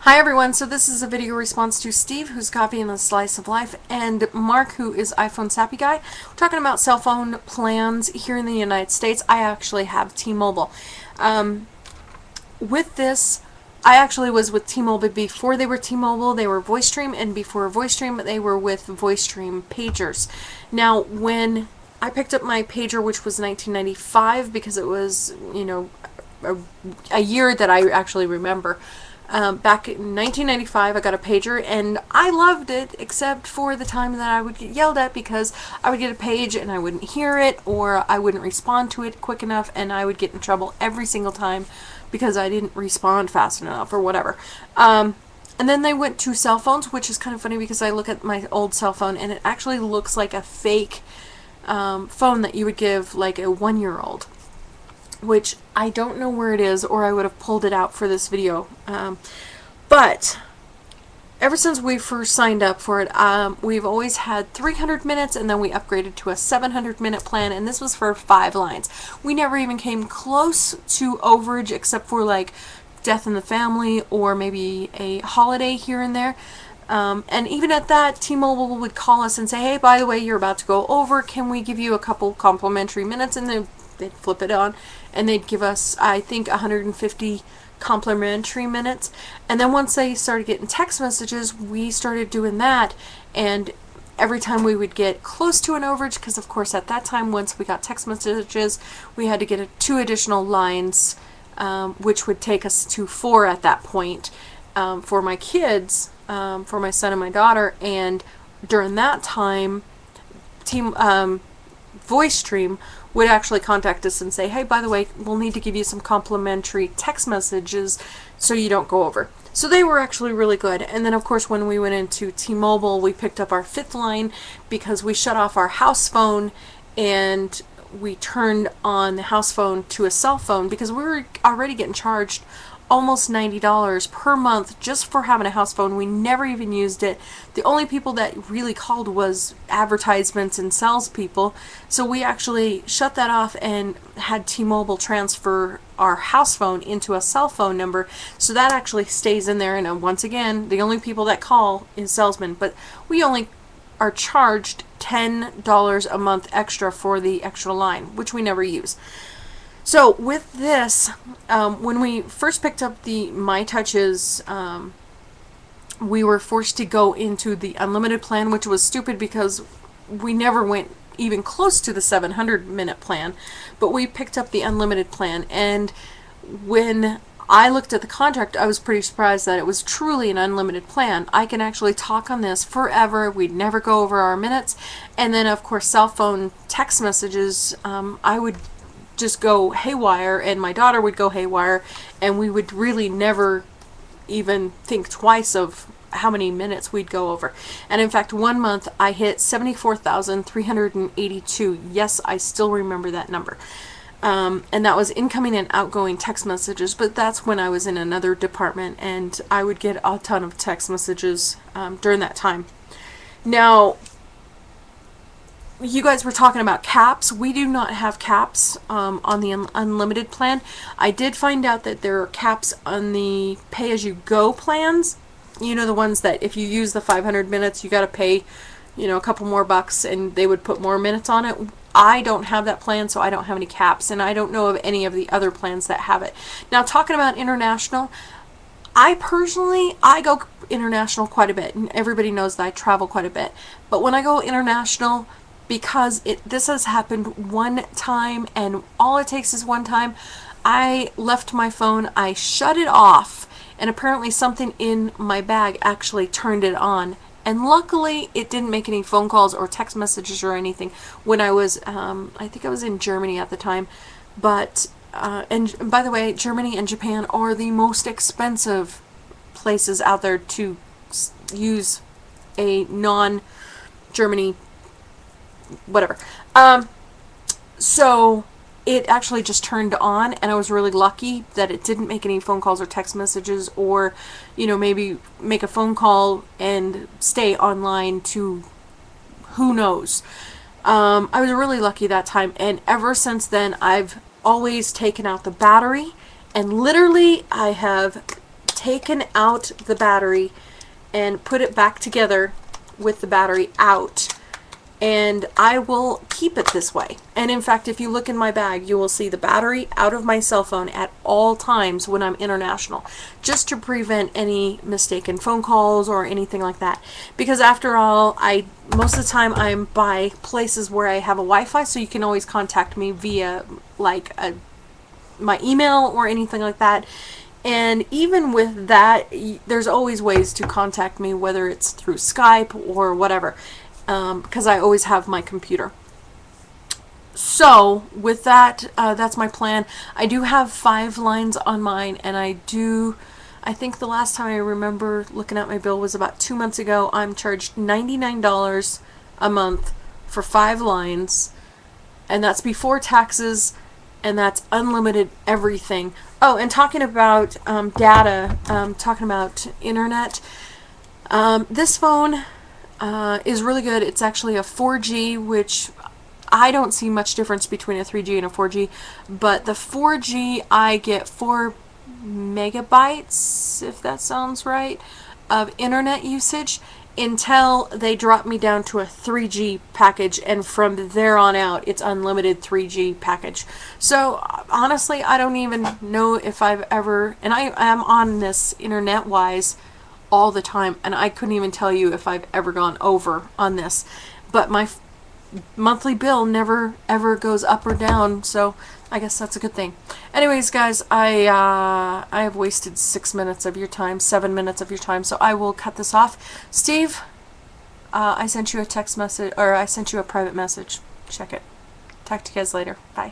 Hi everyone, so this is a video response to Steve, who's copying a slice of life, and Mark, who is iPhone Sappy Guy. We're talking about cell phone plans here in the United States. I actually have T-Mobile. With this, I actually was with T-Mobile before they were T-Mobile. They were VoiceStream, and before VoiceStream, they were with VoiceStream pagers. Now, when I picked up my pager, which was 1995, because it was, you know, a year that I actually remember. Back in 1995, I got a pager, and I loved it, except for the time that I would get yelled at because I would get a page and I wouldn't hear it, or I wouldn't respond to it quick enough, and I would get in trouble every single time because I didn't respond fast enough or whatever. And then they went to cell phones, which is kind of funny because I look at my old cell phone and it actually looks like a fake phone that you would give like a 1-year-old. Which I don't know where it is, or I would have pulled it out for this video. But ever since we first signed up for it, we've always had 300 minutes, and then we upgraded to a 700-minute plan, and this was for 5 lines. We never even came close to overage, except for like death in the family or maybe a holiday here and there. And even at that, T-Mobile would call us and say, hey, by the way, you're about to go over. Can we give you a couple complimentary minutes? And they'd flip it on, and they'd give us, I think, 150 complimentary minutes. And then once they started getting text messages, we started doing that, and every time we would get close to an overage, because of course at that time, once we got text messages, we had to get 2 additional lines, which would take us to 4 at that point, for my kids, for my son and my daughter. And during that time, VoiceStream would actually contact us and say, hey, by the way, we'll need to give you some complimentary text messages so you don't go over. So they were actually really good. And then of course when we went into T-Mobile, we picked up our 5th line because we shut off our house phone and we turned on the house phone to a cell phone because we were already getting charged almost $90 per month just for having a house phone. We never even used it. The only people that really called was advertisements and salespeople. So we actually shut that off and had T-Mobile transfer our house phone into a cell phone number. So that actually stays in there. And once again, the only people that call is salesmen. But we only are charged $10 a month extra for the extra line, which we never use. So with this, when we first picked up the My Touches, we were forced to go into the unlimited plan, which was stupid because we never went even close to the 700-minute plan, but we picked up the unlimited plan. And when I looked at the contract, I was pretty surprised that it was truly an unlimited plan. I can actually talk on this forever. We'd never go over our minutes. And then of course cell phone text messages, I would just go haywire, and my daughter would go haywire, and we would really never even think twice of how many minutes we'd go over. And in fact, one month I hit 74,382. Yes, I still remember that number. And that was incoming and outgoing text messages, but that's when I was in another department, and I would get a ton of text messages during that time. Now, you guys were talking about caps. We do not have caps on the unlimited plan. I did find out that there are caps on the pay-as-you-go plans. You know, the ones that if you use the 500 minutes, you got to pay, you know, a couple more bucks, and they would put more minutes on it. I don't have that plan, so I don't have any caps, and I don't know of any of the other plans that have it. Now, talking about international, I go international quite a bit, and everybody knows that I travel quite a bit. But when I go international, because this has happened one time, and all it takes is one time, I left my phone, I shut it off, and apparently something in my bag actually turned it on. And luckily, it didn't make any phone calls or text messages or anything when I was, I think I was in Germany at the time. But, and by the way, Germany and Japan are the most expensive places out there to use a non-Germany whatever. So it actually just turned on, and I was really lucky that it didn't make any phone calls or text messages, or, you know, maybe make a phone call and stay online to who knows. I was really lucky that time, and ever since then I've always taken out the battery, and literally I have taken out the battery and put it back together with the battery out, and I will keep it this way. And in fact, if you look in my bag, you will see the battery out of my cell phone at all times when I'm international, just to prevent any mistaken phone calls or anything like that. Because after all, most of the time I'm by places where I have a Wi-Fi, so you can always contact me via like my email or anything like that. And even with that, there's always ways to contact me, whether it's through Skype or whatever, because I always have my computer. So with that, that's my plan. I do have 5 lines on mine, and I think the last time I remember looking at my bill was about 2 months ago. I'm charged $99 a month for 5 lines, and that's before taxes, and that's unlimited everything. Oh, and talking about data, talking about internet, this phone is really good. It's actually a 4G, which I don't see much difference between a 3G and a 4G, but the 4G, I get 4 megabytes, if that sounds right, of internet usage, until they drop me down to a 3G package, and from there on out it's unlimited 3G package. So honestly, I don't even know if I've ever, and I am on this internet wise all the time, and I couldn't even tell you if I've ever gone over on this, but my monthly bill never ever goes up or down, so I guess that's a good thing. Anyways, guys, I have wasted 6 minutes of your time, 7 minutes of your time, so I will cut this off. Steve, I sent you a text message, or I sent you a private message. Check it. Talk to you guys later. Bye.